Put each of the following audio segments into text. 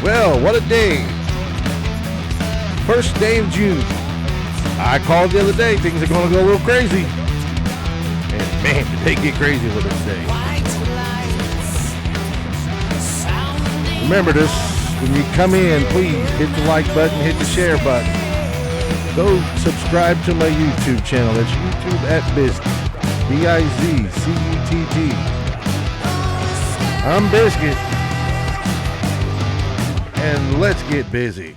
Well, what a day. First day of June. I called the other day, things are going to go a little crazy. And man, did they get crazy with this day. Remember this, when you come in, please hit the like button, hit the share button. Go subscribe to my YouTube channel. That's YouTube at Biscuit. B-I-Z-C-U-T-T. I'm Biscuit. And let's get busy.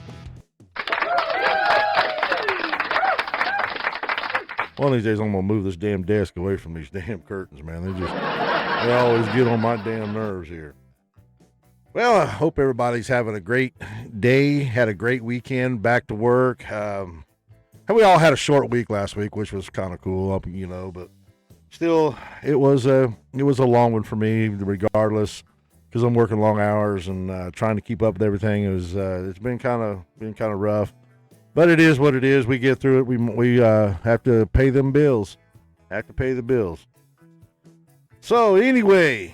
One of these days I'm going to move this damn desk away from these damn curtains, man. They always get on my damn nerves here. Well, I hope everybody's having a great day, had a great weekend, back to work. We all had a short week last week, which was kind of cool, but still, it was a long one for me, regardless, because I'm working long hours and trying to keep up with everything. It's been kind of rough, but it is what it is. We get through it. We have to pay them bills. Have to pay the bills. So anyway,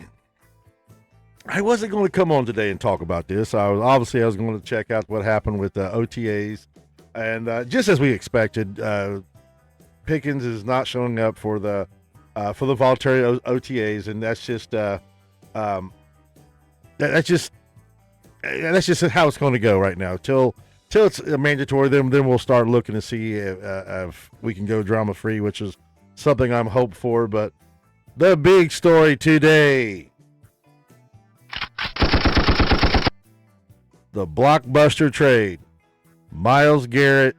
I wasn't going to come on today and talk about this. I was going to check out what happened with the OTAs, and just as we expected, Pickens is not showing up for the voluntary OTAs, and that's just how it's going to go right now. Till it's mandatory, then we'll start looking to see if we can go drama free, which is something I'm hoping for. But the big story today: the blockbuster trade, Myles Garrett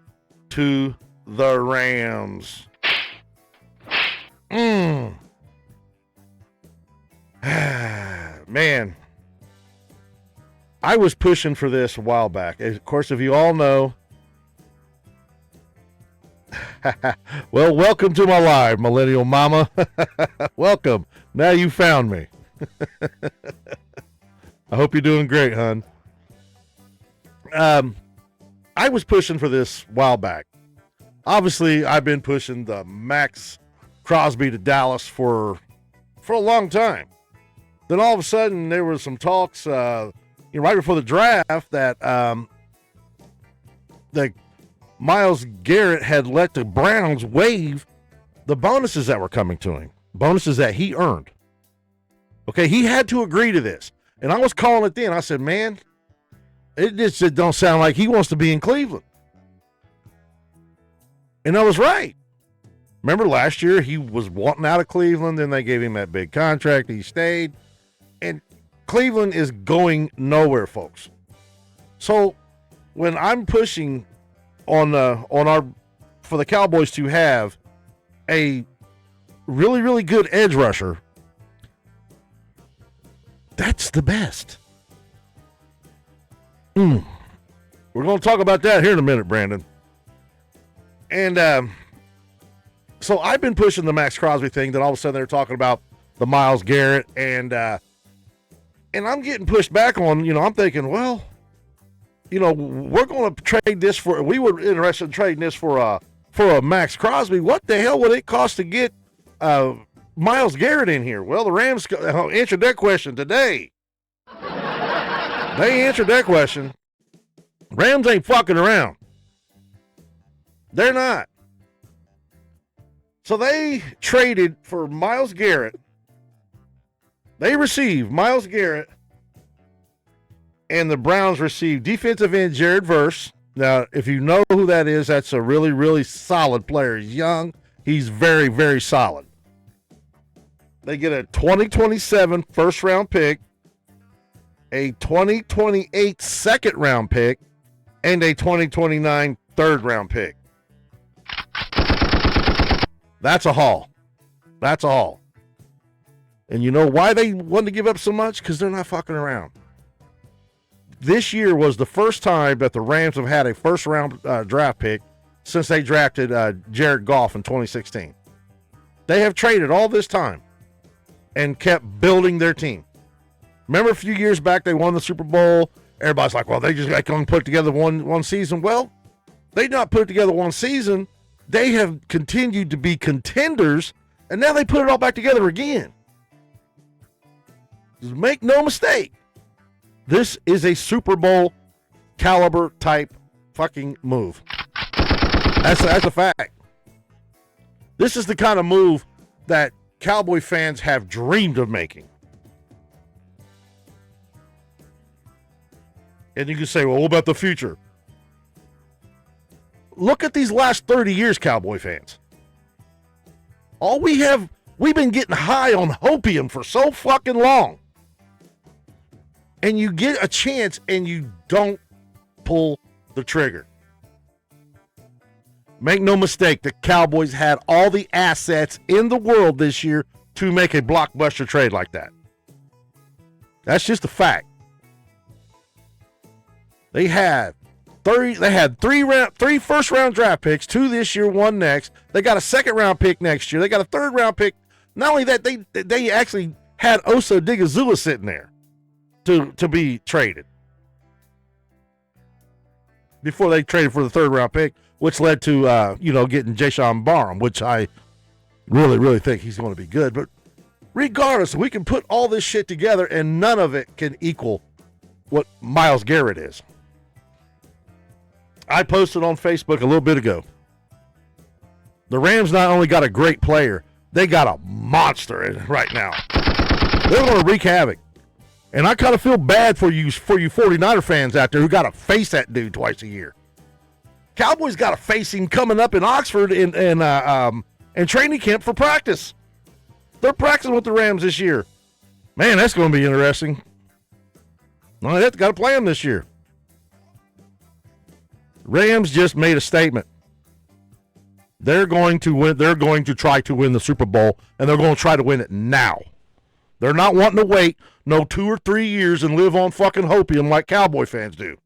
to the Rams. Man, I was pushing for this a while back. Of course, if you all know, well, welcome to my live, millennial mama. Welcome. Now you found me. I hope you're doing great, hon. I was pushing for this a while back. Obviously, I've been pushing the Max Crosby to Dallas for a long time. Then all of a sudden, there was some talks right before the draft that Myles Garrett had let the Browns waive the bonuses that were coming to him, bonuses that he earned. Okay, he had to agree to this. And I was calling it then. I said, man, it just don't sound like he wants to be in Cleveland. And I was right. Remember last year, he was wanting out of Cleveland, then they gave him that big contract. He stayed. And Cleveland is going nowhere, folks. So when I'm pushing for the Cowboys to have a really, really good edge rusher, that's the best. We're going to talk about that here in a minute, Brandon. And so I've been pushing the Max Crosby thing. Then all of a sudden they're talking about the Myles Garrett, and I'm getting pushed back on. I'm thinking, well, we're going to trade this for. We were interested in trading this for a Max Crosby. What the hell would it cost to get Myles Garrett in here? Well, the Rams answered that question today. They answered that question. Rams ain't fucking around. They're not. So they traded for Myles Garrett. They received Myles Garrett, and the Browns received defensive end Jared Verse. Now, if you know who that is, that's a really, really solid player. He's young. He's very, very solid. They get a 2027 first-round pick, a 2028 second-round pick, and a 2029 third-round pick. That's a haul. That's a haul. And you know why they wanted to give up so much? Because they're not fucking around. This year was the first time that the Rams have had a first-round draft pick since they drafted Jared Goff in 2016. They have traded all this time and kept building their team. Remember a few years back they won the Super Bowl? Everybody's like, well, they just got to put together one season. Well, they not put together one season. They have continued to be contenders, and now they put it all back together again. Just make no mistake. This is a Super Bowl caliber type fucking move. That's a fact. This is the kind of move that Cowboy fans have dreamed of making. And you can say, well, what about the future? Look at these last 30 years, Cowboy fans. We've been getting high on opium for so fucking long. And you get a chance and you don't pull the trigger. Make no mistake, the Cowboys had all the assets in the world this year to make a blockbuster trade like that. That's just a fact. They had three first-round draft picks, 2 this year, 1 next. They got a second-round pick next year. They got a third-round pick. Not only that, they actually had Osa Digazula sitting there to be traded before they traded for the third-round pick, which led to getting Jason Barham, which I really, really think he's going to be good. But regardless, we can put all this shit together, and none of it can equal what Myles Garrett is. I posted on Facebook a little bit ago. The Rams not only got a great player, they got a monster right now. They're going to wreak havoc. And I kind of feel bad for you 49er fans out there who got to face that dude twice a year. Cowboys got to face him coming up in Oxford in training camp for practice. They're practicing with the Rams this year. Man, that's going to be interesting. Well, they've got to play him this year. Rams just made a statement. They're going to win. They're going to try to win the Super Bowl, and they're going to try to win it now. They're not wanting to wait no 2 or 3 years and live on fucking hopium like Cowboy fans do.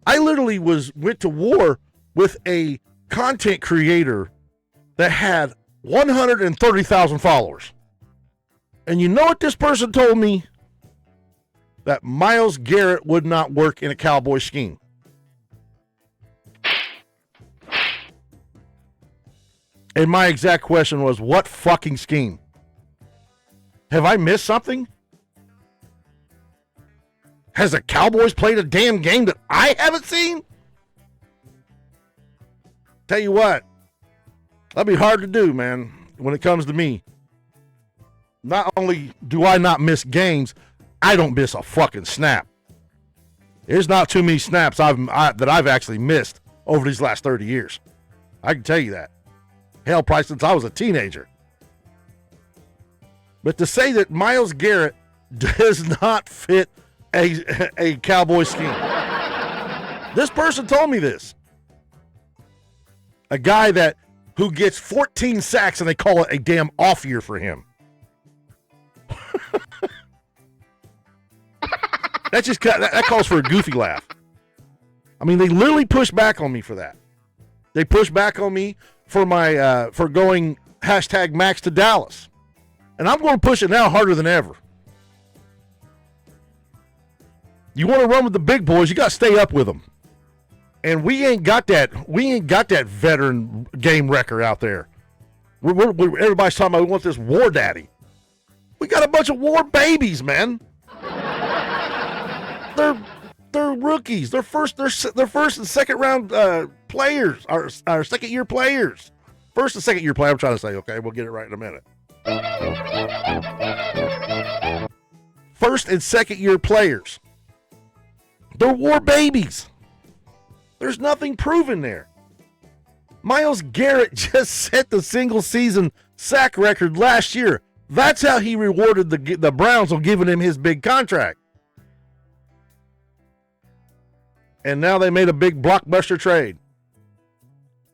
I literally went to war with a content creator that had 130,000 followers. And you know what this person told me? That Myles Garrett would not work in a Cowboy scheme. And my exact question was, what fucking scheme? Have I missed something? Has the Cowboys played a damn game that I haven't seen? Tell you what, that'd be hard to do, man, when it comes to me. Not only do I not miss games, I don't miss a fucking snap. There's not too many snaps that I've actually missed over these last 30 years. I can tell you that. Hell, probably since I was a teenager. But to say that Myles Garrett does not fit a Cowboy scheme. This person told me this. A guy who gets 14 sacks and they call it a damn off year for him. That calls for a goofy laugh. I mean, they literally push back on me for that. They push back on me for my for going #Max to Dallas. And I'm going to push it now harder than ever. You want to run with the big boys, you got to stay up with them. And we ain't got that veteran game wrecker out there. Everybody's talking about we want this war daddy. We got a bunch of war babies, man. They're rookies. They're first and second round players, our second year players. First and second year player, I'm trying to say, okay, we'll get it right in a minute. First and second year players. They're war babies. There's nothing proven there. Myles Garrett just set the single season sack record last year. That's how he rewarded the Browns on giving him his big contract. And now they made a big blockbuster trade.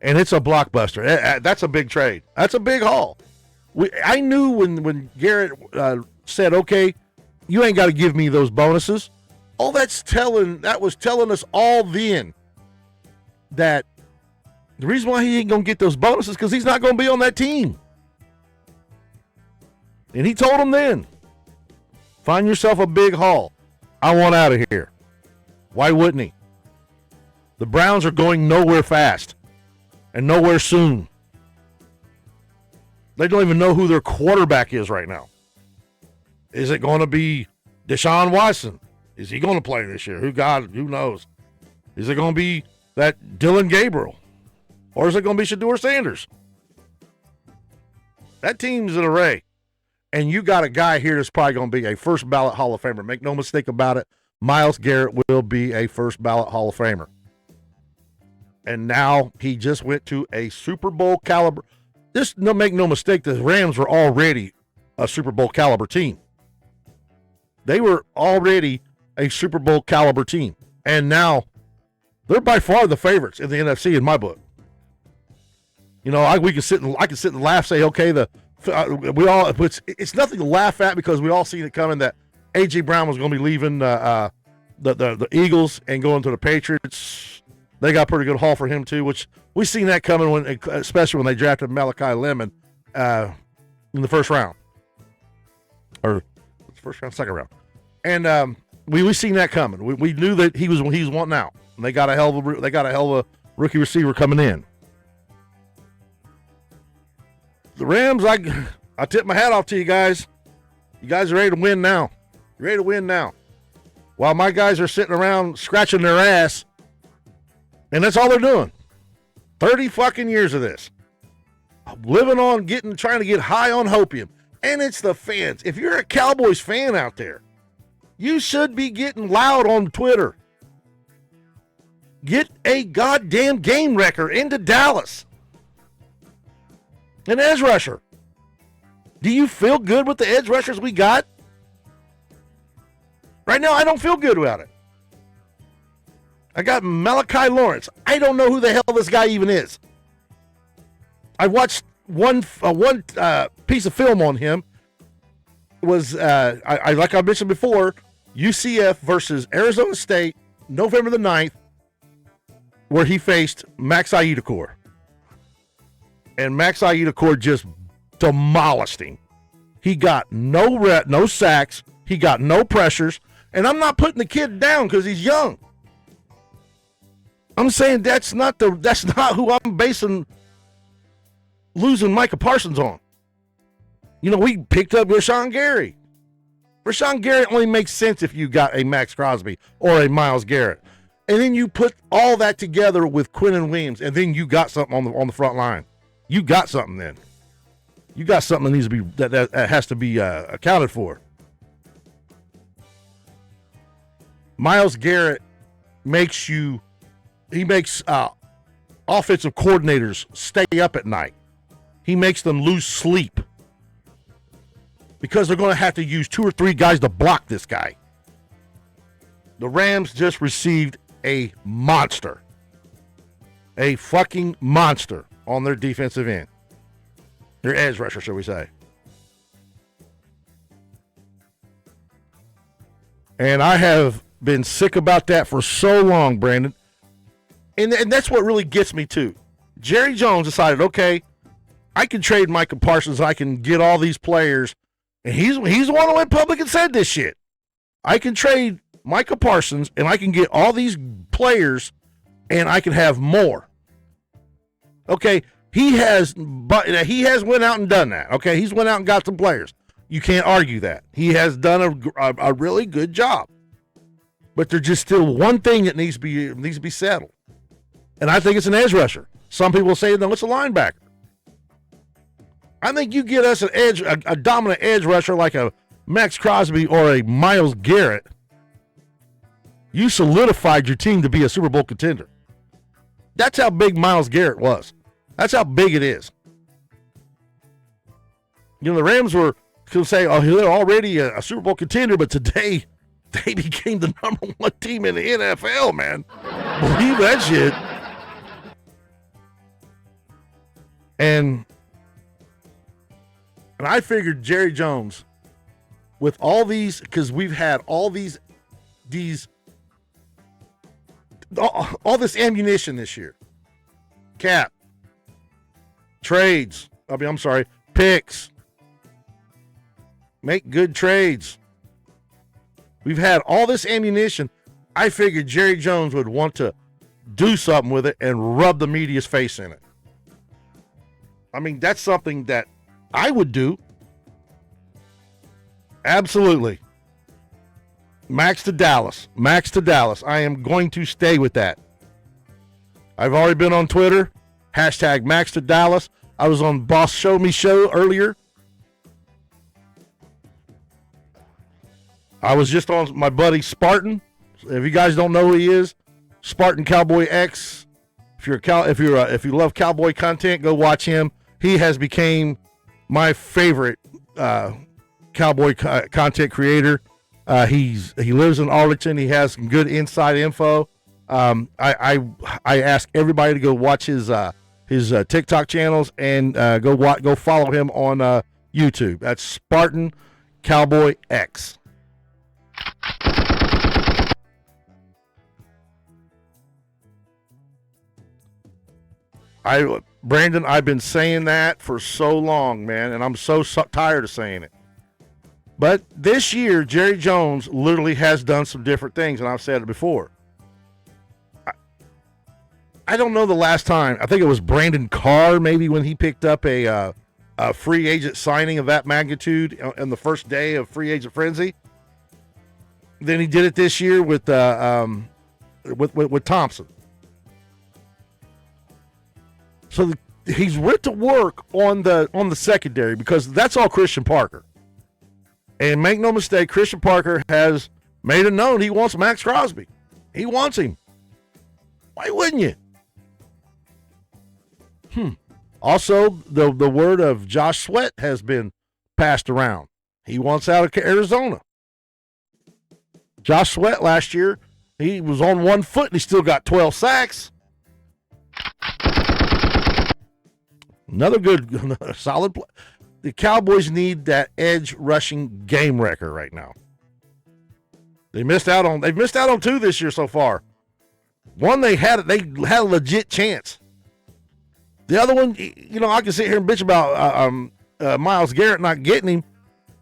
And it's a blockbuster. That's a big trade. That's a big haul. I knew when Garrett said, okay, you ain't got to give me those bonuses. All that was telling us all then that the reason why he ain't going to get those bonuses is because he's not going to be on that team. And he told him then, find yourself a big haul. I want out of here. Why wouldn't he? The Browns are going nowhere fast and nowhere soon. They don't even know who their quarterback is right now. Is it going to be Deshaun Watson? Is he going to play this year? Who knows? Is it going to be that Dylan Gabriel? Or is it going to be Shedeur Sanders? That team's an array. And you got a guy here that's probably going to be a first ballot Hall of Famer. Make no mistake about it. Myles Garrett will be a first ballot Hall of Famer. And now he just went to a Super Bowl caliber. Make no mistake, the Rams were already a Super Bowl caliber team. They were already a Super Bowl caliber team. And now they're by far the favorites in the NFC in my book. You know, I can sit and laugh, say, okay, it's nothing to laugh at because we all seen it coming that A.J. Brown was going to be leaving the Eagles and going to the Patriots. They got a pretty good haul for him too, which we seen that coming especially when they drafted Malachi Lemon in the first round, or first round, second round, and we seen that coming. We knew that he was wanting out, and they got a hell of a rookie receiver coming in. The Rams, I tip my hat off to you guys. You guys are ready to win now. You're ready to win now. While my guys are sitting around scratching their ass, and that's all they're doing. 30 fucking years of this. Living on trying to get high on hopium. And it's the fans. If you're a Cowboys fan out there, you should be getting loud on Twitter. Get a goddamn game wrecker into Dallas. An edge rusher. Do you feel good with the edge rushers we got? Right now, I don't feel good about it. I got Malachi Lawrence. I don't know who the hell this guy even is. I watched one piece of film on him. It was, like I mentioned before, UCF versus Arizona State, November the 9th, where he faced Max Iudacor. And Max Iudacor just demolished him. He got no sacks. He got no pressures. And I'm not putting the kid down because he's young. I'm saying that's not who I'm basing losing Micah Parsons on. You know, we picked up Rashawn Gary. Rashawn Gary only makes sense if you got a Max Crosby or a Myles Garrett. And then you put all that together with Quinnen Williams, and then you got something on the front line. You got something then. You got something that needs to be that has to be accounted for. Myles Garrett makes offensive coordinators stay up at night. He makes them lose sleep because they're going to have to use 2 or 3 guys to block this guy. The Rams just received a monster. A fucking monster on their defensive end. Their edge rusher, shall we say. And I have been sick about that for so long, Brandon. And that's what really gets me too. Jerry Jones decided, okay, I can trade Micah Parsons. I can get all these players. And he's the one who went public and said this shit. I can trade Micah Parsons and I can get all these players and I can have more. Okay, he has went out and done that. Okay, he's went out and got some players. You can't argue that. He has done a really good job. But there's just still one thing that needs to be settled. And I think it's an edge rusher. Some people say, no, it's a linebacker. I think you get us a dominant edge rusher like a Max Crosby or a Myles Garrett, you solidified your team to be a Super Bowl contender. That's how big Myles Garrett was. That's how big it is. You know, the Rams were going to say, oh, they're already a Super Bowl contender, but today they became the number 1 team in the NFL, man. Believe that shit. And I figured Jerry Jones, with all these, because we've had all all this ammunition this year. Cap. Trades. Picks. Make good trades. We've had all this ammunition. I figured Jerry Jones would want to do something with it and rub the media's face in it. I mean, that's something that I would do. Absolutely. Max to Dallas. I am going to stay with that. I've already been on Twitter. Hashtag Max to Dallas. I was on Boss Show Me Show earlier. I was just on my buddy Spartan. If you guys don't know who he is, Spartan Cowboy X. If you love cowboy content, go watch him. He has became my favorite cowboy content creator. He lives in Arlington. He has some good inside info. I ask everybody to go watch his TikTok channels and go follow him on YouTube. That's Spartan Cowboy X. Brandon, I've been saying that for so long, man, and I'm so tired of saying it. But this year, Jerry Jones literally has done some different things, and I've said it before. I don't know the last time. I think it was Brandon Carr, maybe, when he picked up a free agent signing of that magnitude on the first day of free agent frenzy. Then he did it this year with Thompson. So he's went to work on the secondary because that's all Christian Parker. And make no mistake, Christian Parker has made it known he wants Max Crosby. He wants him. Why wouldn't you? Also, the word of Josh Sweat has been passed around. He wants out of Arizona. Josh Sweat last year, he was on 1 foot and he still got 12 sacks. Another good, solid play. The Cowboys need that edge rushing game wrecker right now. They've missed out on 2 this year so far. One they had a legit chance. The other one, I can sit here and bitch about Myles Garrett not getting him.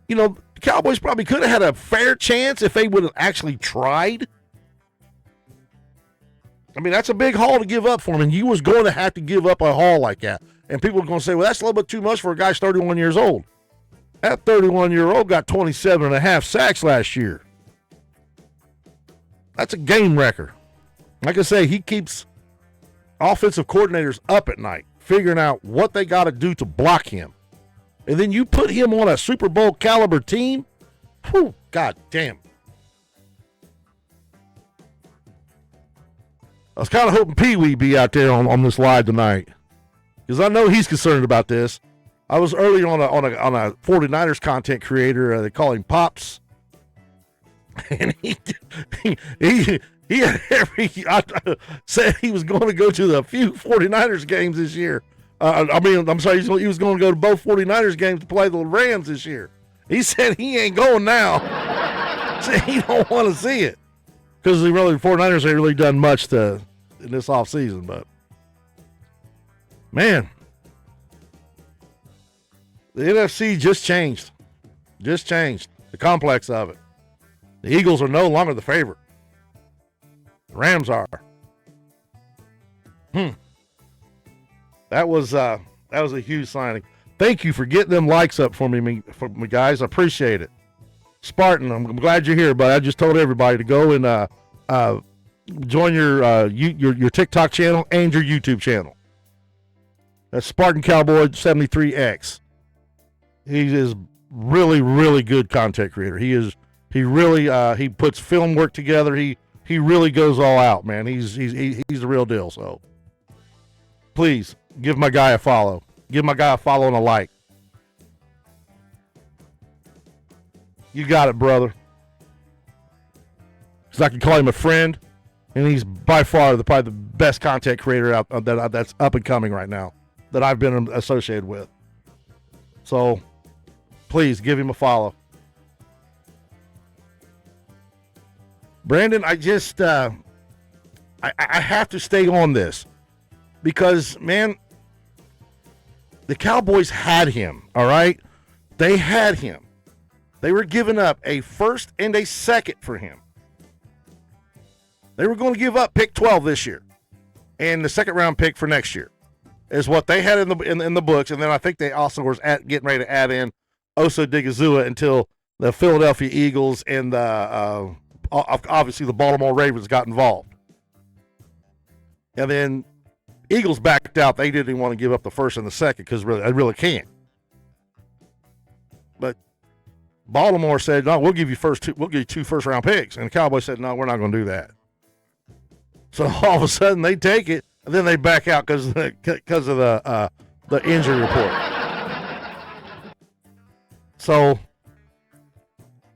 The Cowboys probably could have had a fair chance if they would have actually tried. I mean, that's a big haul to give up for him, and you was going to have to give up a haul like that. And people are going to say, well, that's a little bit too much for a guy 31 years old. That 31-year-old got 27 and a half sacks last year. That's a game wrecker. Like I say, he keeps offensive coordinators up at night, figuring out what they got to do to block him. And then you put him on a Super Bowl caliber team. Whew, God damn. I was kind of hoping Pee Wee be out there on this live tonight, because I know he's concerned about this. I was earlier on a 49ers content creator. They call him Pops, and he had said he was going to go to the few 49ers games this year. I'm sorry, he was going to go to both 49ers games to play the Rams this year. He said he ain't going now. Said he don't want to see it because the 49ers ain't really done much in this offseason. But, man, the NFC just changed. The complex of it. The Eagles are no longer the favorite. The Rams are. That was a huge signing. Thank you for getting them likes up for me guys. I appreciate it. Spartan, I'm glad you're here, but I just told everybody to go and join your TikTok channel and your YouTube channel. That's Spartan Cowboy 73X. He is really, really good content creator. He really he puts film work together. He really goes all out, man. He's the real deal. So please give my guy a follow. Give my guy a follow and a like. You got it, brother. Because I can call him a friend, and he's by far probably the best content creator that's up and coming right now that I've been associated with. So please give him a follow. Brandon, I just I have to stay on this because, man, the Cowboys had him, all right? They had him. They were giving up a first and a second for him. They were going to give up pick 12 this year and the second round pick for next year is what they had in the books. And then I think they also were getting ready to add in Osa Digizua until the Philadelphia Eagles and obviously the Baltimore Ravens got involved. And then Eagles backed out. They didn't even want to give up the first and the second because they really can't. But Baltimore said, no, we'll give you two first-round picks. And the Cowboys said, no, we're not going to do that. So all of a sudden they take it, and then they back out because of the injury report. So,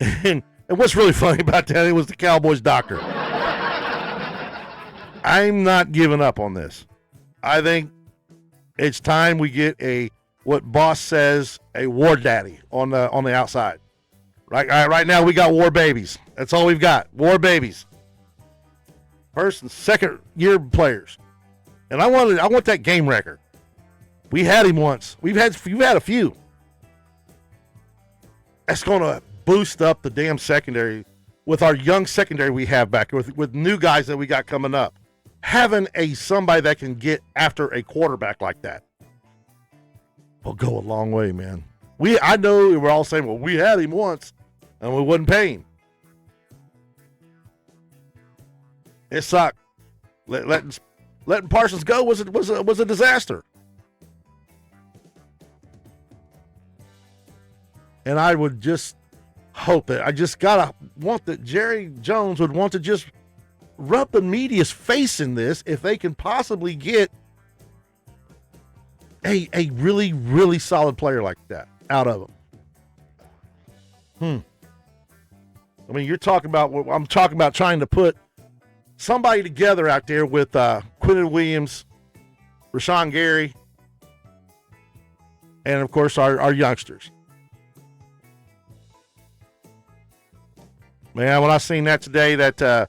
and what's really funny about that, it was the Cowboys doctor. I'm not giving up on this. I think it's time we get what Boss says, a war daddy on the outside. Right now we got war babies. That's all we've got. War babies. First and second year players. And I want that game record. We had him once. We've had a few. That's going to boost up the damn secondary with our young secondary we have back with new guys that we got coming up. Having somebody that can get after a quarterback like that will go a long way, man. I know we're all saying, well, we had him once and we wouldn't pay him. It sucked. Letting Parsons go was a disaster. And I would just hope that want that Jerry Jones would want to just rub the media's face in this if they can possibly get a really, really solid player like that out of them. I mean, I'm talking about trying to put somebody together out there with Quinnen Williams, Rashawn Gary, and of course our youngsters. Man, when I seen that today, that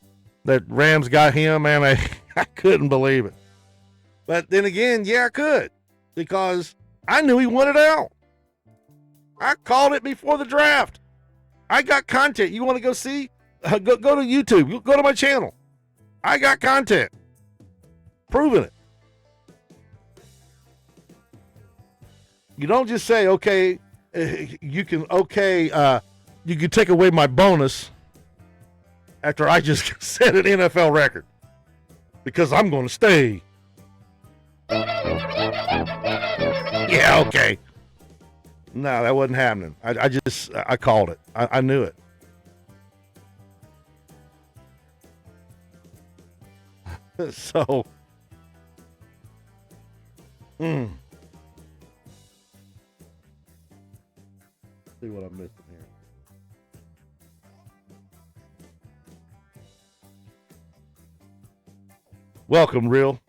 Rams got him, man, I couldn't believe it. But then again, yeah, I could, because I knew he wanted out. I called it before the draft. I got content. You want to go see? Go to YouTube. Go to my channel. I got content proving it. You don't just say, okay, you can take away my bonus after I just set an NFL record because I'm going to stay. Yeah, okay. No, that wasn't happening. I called it. I knew it. So, see what I'm missing here. Welcome, Real.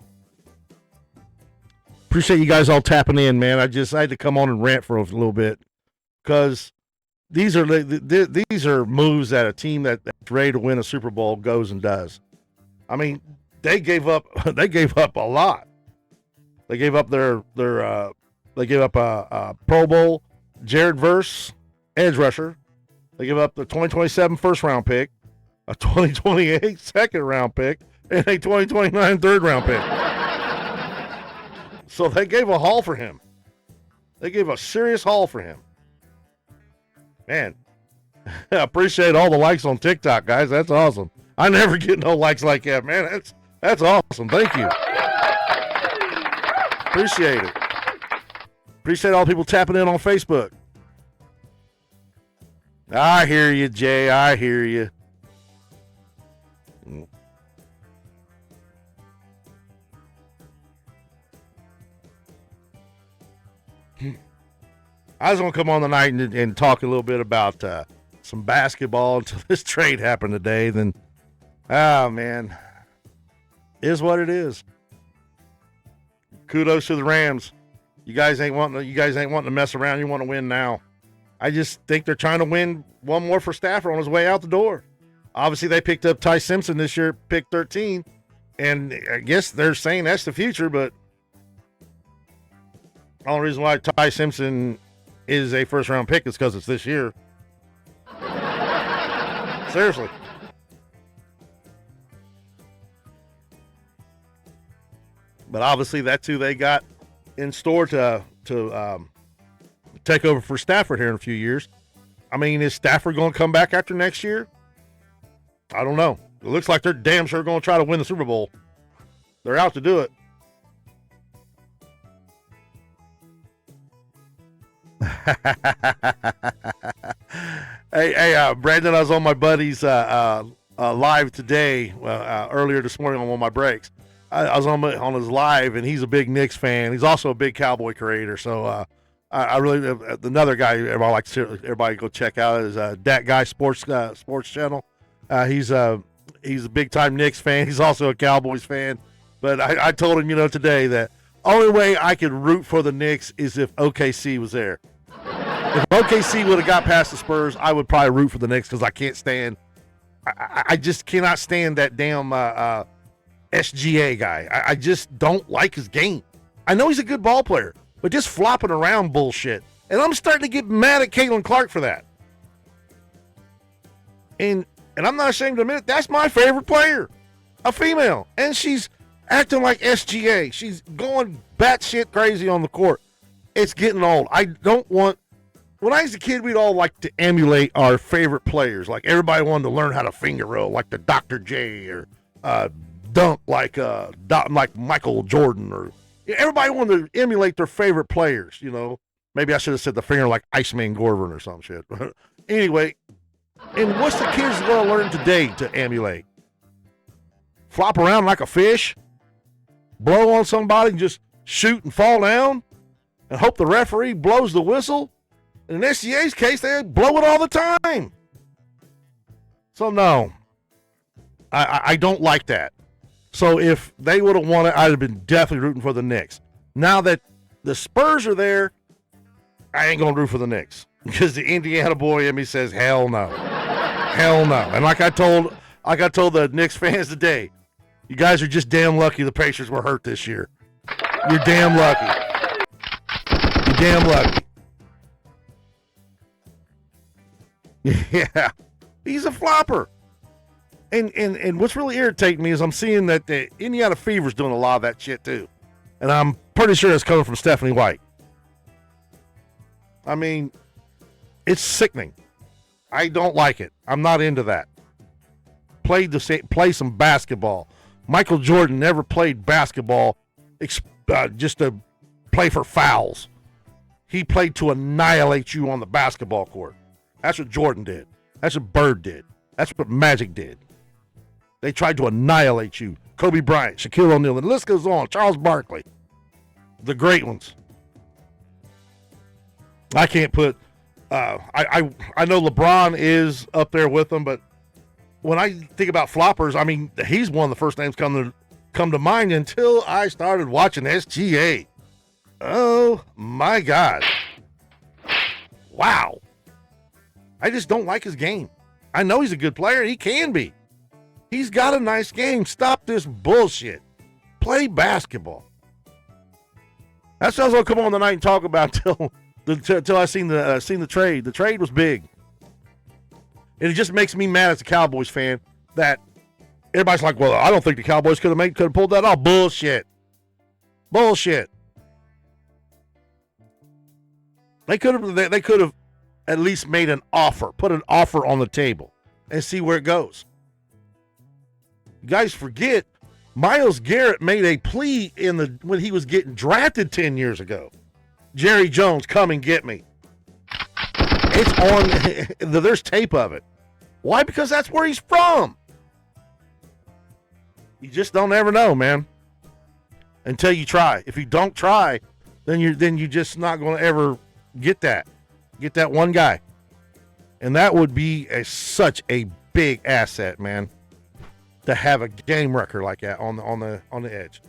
Appreciate you guys all tapping in, man. I had to come on and rant for a little bit because these are moves that a team that's ready to win a Super Bowl goes and does. I mean, they gave up a lot. They gave up a Pro Bowl Jared Verse edge rusher. They gave up the 2027 first round pick, a 2028 second round pick, and a 2029 third round pick. So they gave a haul for him. They gave a serious haul for him. Man, I appreciate all the likes on TikTok, guys. That's awesome. I never get no likes like that, man. That's awesome. Thank you. Appreciate it. Appreciate all the people tapping in on Facebook. I hear you, Jay. I hear you. I was going to come on tonight and talk a little bit about some basketball until this trade happened today. Then, oh, man. Is what it is. Kudos to the Rams. You guys ain't wanting to mess around. You want to win now. I just think they're trying to win one more for Stafford on his way out the door. Obviously, they picked up Ty Simpson this year, pick 13. And I guess they're saying that's the future, but the only reason why Ty Simpson is a first-round pick is because it's this year. Seriously. But obviously, that's who they got in store to take over for Stafford here in a few years. I mean, is Stafford going to come back after next year? I don't know. It looks like they're damn sure going to try to win the Super Bowl. They're out to do it. Hey, Brandon, I was on my buddy's live today, earlier this morning on one of my breaks. I was on his live, and he's a big Knicks fan. He's also a big Cowboy creator. So I really another guy everybody go check out is Dat Guy Sports Channel. He's a big time Knicks fan. He's also a Cowboys fan. But I told him, today that only way I could root for the Knicks is if OKC was there. If OKC would have got past the Spurs, I would probably root for the Knicks because I can't stand. I just cannot stand that damn SGA guy. I just don't like his game. I know he's a good ball player, but just flopping around bullshit. And I'm starting to get mad at Caitlin Clark for that. And I'm not ashamed to admit it, that's my favorite player, a female. And she's acting like SGA. She's going batshit crazy on the court. It's getting old. I don't want. When I was a kid, we'd all like to emulate our favorite players. Like everybody wanted to learn how to finger roll, like the Dr. J, or dunk like Michael Jordan, or everybody wanted to emulate their favorite players. Maybe I should have said the finger like Iceman Gorvin or some shit. Anyway, and what's the kids going to learn today to emulate? Flop around like a fish, blow on somebody, and just shoot and fall down, and hope the referee blows the whistle. In SGA's case, they blow it all the time. So, no, I don't like that. So, if they would have won it, I'd have been definitely rooting for the Knicks. Now that the Spurs are there, I ain't going to root for the Knicks because the Indiana boy in me says, hell no. Hell no. And like I told the Knicks fans today, you guys are just damn lucky the Pacers were hurt this year. You're damn lucky. You're damn lucky. Yeah, he's a flopper. And what's really irritating me is I'm seeing that the Indiana Fever's doing a lot of that shit too. And I'm pretty sure it's coming from Stephanie White. I mean, it's sickening. I don't like it. I'm not into that. Play some basketball. Michael Jordan never played basketball just to play for fouls. He played to annihilate you on the basketball court. That's what Jordan did. That's what Bird did. That's what Magic did. They tried to annihilate you. Kobe Bryant, Shaquille O'Neal, and the list goes on. Charles Barkley. The great ones. I can't put I know LeBron is up there with them, but when I think about floppers, I mean, he's one of the first names come to mind until I started watching SGA. Oh my God. Wow. I just don't like his game. I know he's a good player. He can be. He's got a nice game. Stop this bullshit. Play basketball. That's what I was going to come on tonight and talk about till I seen the trade. The trade was big. And it just makes me mad as a Cowboys fan that everybody's like, well, I don't think the Cowboys could have pulled that off. Bullshit. Bullshit. They could have at least made an offer, put an offer on the table, and see where it goes. You guys forget, Myles Garrett made a plea when he was getting drafted 10 years ago. Jerry Jones, come and get me. It's on. There's tape of it. Why? Because that's where he's from. You just don't ever know, man, until you try. If you don't try, then you're just not going to ever get that. Get that one guy. And that would be such a big asset, man, to have a game record like that on the edge.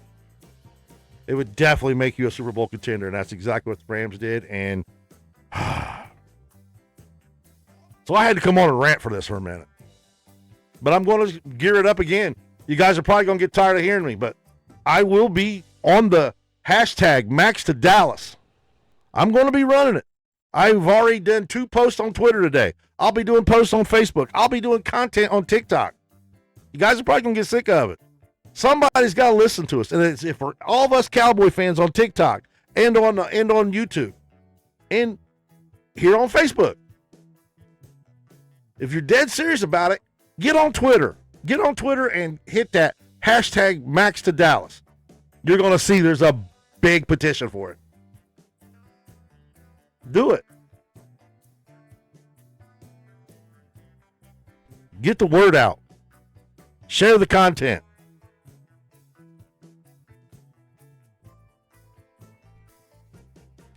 It would definitely make you a Super Bowl contender, and that's exactly what the Rams did. And so I had to come on and rant for this for a minute. But I'm going to gear it up again. You guys are probably going to get tired of hearing me, but I will be on the hashtag Max to Dallas. I'm going to be running it. I've already done 2 posts on Twitter today. I'll be doing posts on Facebook. I'll be doing content on TikTok. You guys are probably going to get sick of it. Somebody's got to listen to us. And it's for all of us Cowboy fans on TikTok and on YouTube and here on Facebook. If you're dead serious about it, get on Twitter. Get on Twitter and hit that hashtag Max to Dallas. You're going to see there's a big petition for it. Do it. Get the word out. Share the content.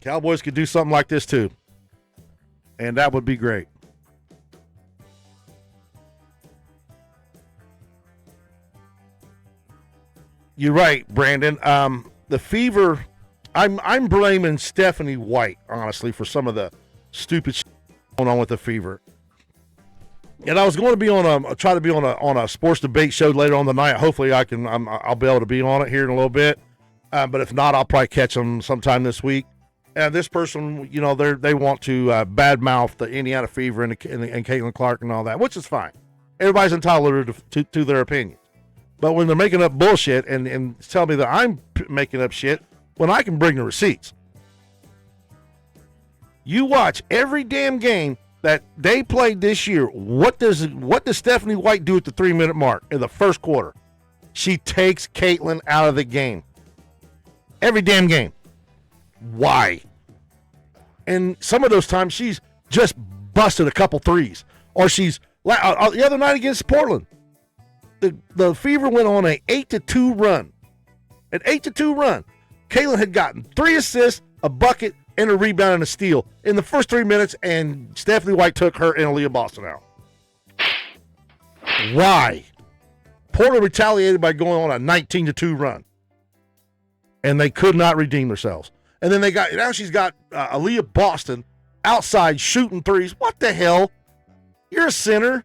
Cowboys could do something like this too. And that would be great. You're right, Brandon. The fever, I'm blaming Stephanie White, honestly, for some of the stupid shit going on with the fever. And I was going to be try to be on a sports debate show later on the night. Hopefully I'll be able to be on it here in a little bit. But if not, I'll probably catch them sometime this week. And this person, they want to badmouth the Indiana Fever and Caitlin Clark and all that, which is fine. Everybody's entitled to their opinions. But when they're making up bullshit and tell me that I'm making up shit, when I can bring the receipts. You watch every damn game that they played this year. What does Stephanie White do at the 3-minute mark in the first quarter? She takes Caitlin out of the game. Every damn game. Why? And some of those times she's just busted a couple threes. Or she's, the other night against Portland, the Fever went on an 8-2 run. An 8-2 run. Caitlin had gotten 3 assists, a bucket, and a rebound and a steal in the first 3 minutes, and Stephanie White took her and Aaliyah Boston out. Why? Portland retaliated by going on a 19-2 run. And they could not redeem themselves. And then now she's got Aaliyah Boston outside shooting threes. What the hell? You're a center.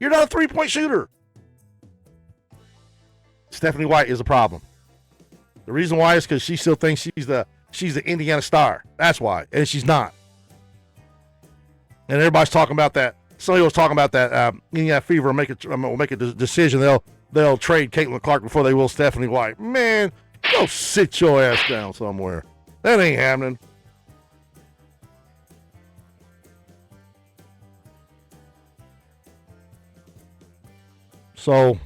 You're not a three-point shooter. Stephanie White is a problem. The reason why is because she still thinks she's the Indiana Star. That's why. And she's not. And everybody's talking about that. Somebody was talking about that Indiana Fever will make a decision. They'll trade Caitlin Clark before they will Stephanie White. Man, go sit your ass down somewhere. That ain't happening. So,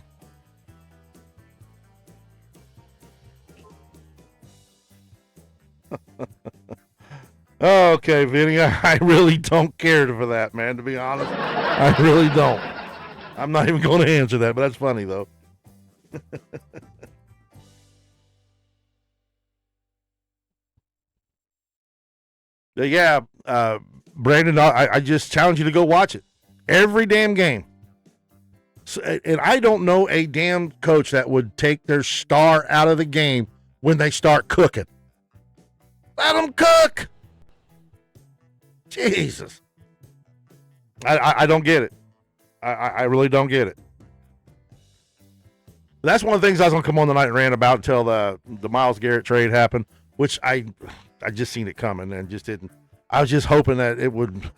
okay, Vinny, I really don't care for that, man, to be honest. I really don't. I'm not even going to answer that, but that's funny, though. Yeah, Brandon, I just challenge you to go watch it. Every damn game. So, and I don't know a damn coach that would take their star out of the game when they start cooking. Let them cook. Jesus. I don't get it. I really don't get it. That's one of the things I was going to come on tonight and rant about until the Myles Garrett trade happened, which I just seen it coming and just didn't. I was just hoping that it would.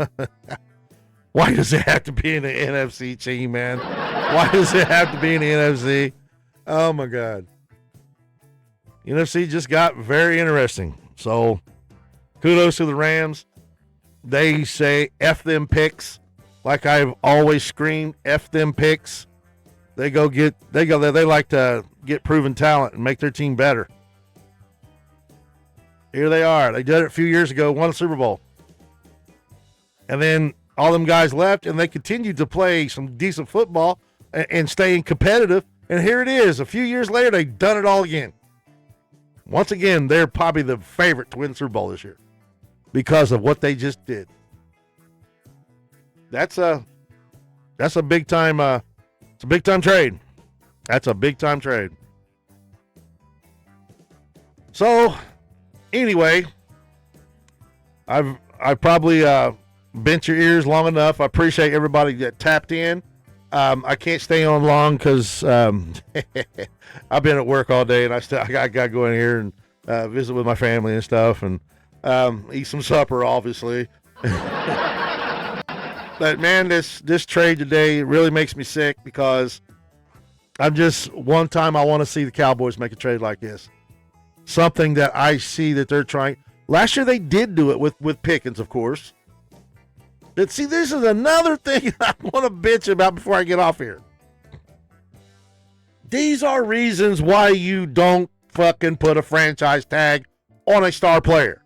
Why does it have to be in the NFC team, man? Why does it have to be in the NFC? Oh, my God. NFC just got very interesting. So, kudos to the Rams. They say F them picks. Like I've always screamed, F them picks. They like to get proven talent and make their team better. Here they are. They did it a few years ago, won a Super Bowl. And then all them guys left, and they continued to play some decent football and staying competitive. And here it is. A few years later, they've done it all again. Once again, they're probably the favorite to win the Super Bowl this year because of what they just did. That's a big time. It's a big time trade. That's a big time trade. So, anyway, I've probably bent your ears long enough. I appreciate everybody that tapped in. I can't stay on long because I've been at work all day, and I got to go in here and visit with my family and stuff, and eat some supper, obviously. But man, this trade today really makes me sick because one time I want to see the Cowboys make a trade like this. Something that I see that they're trying. Last year they did do it with Pickens, of course. But see, this is another thing I want to bitch about before I get off here. These are reasons why you don't fucking put a franchise tag on a star player.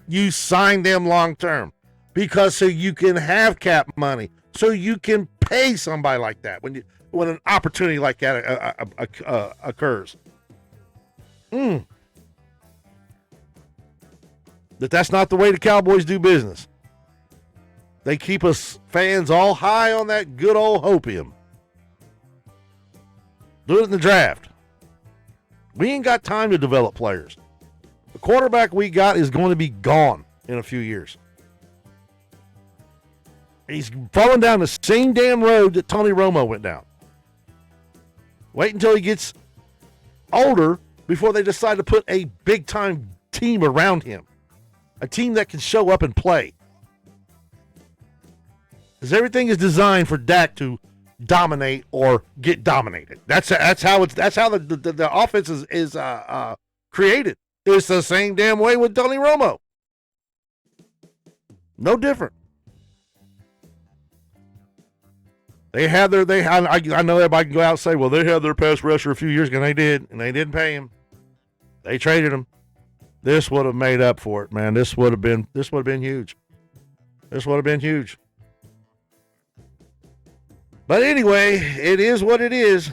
You sign them long term because so you can have cap money, so you can pay somebody like that when an opportunity like that occurs. That's not the way the Cowboys do business. They keep us fans all high on that good old hopium. Do it in the draft. We ain't got time to develop players. The quarterback we got is going to be gone in a few years. He's falling down the same damn road that Tony Romo went down. Wait until he gets older before they decide to put a big-time team around him. A team that can show up and play. Because everything is designed for Dak to dominate or get dominated. That's how the offense is created. It's the same damn way with Tony Romo. No different. I know everybody can go out and say, well, they had their pass rusher a few years ago, and they didn't pay him. They traded him. This would have made up for it, man. This would have been huge. This would have been huge. But anyway, it is what it is.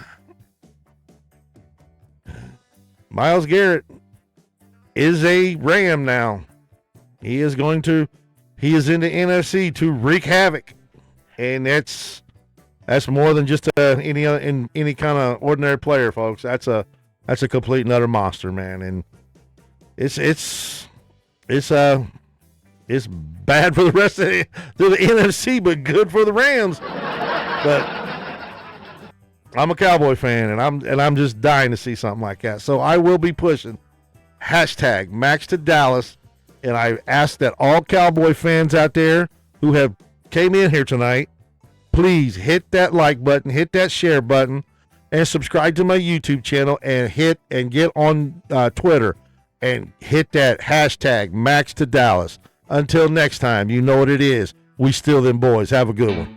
Myles Garrett is a Ram now. He is in the NFC to wreak havoc. And that's more than just any kind of ordinary player, folks. That's a complete and utter monster, man. And it's bad for the rest of the NFC, but good for the Rams. But I'm a Cowboy fan, and I'm just dying to see something like that. So I will be pushing hashtag Max to Dallas, and I ask that all Cowboy fans out there who have came in here tonight, please hit that like button, hit that share button, and subscribe to my YouTube channel, and get on Twitter and hit that hashtag Max to Dallas. Until next time, you know what it is. We still them boys. Have a good one.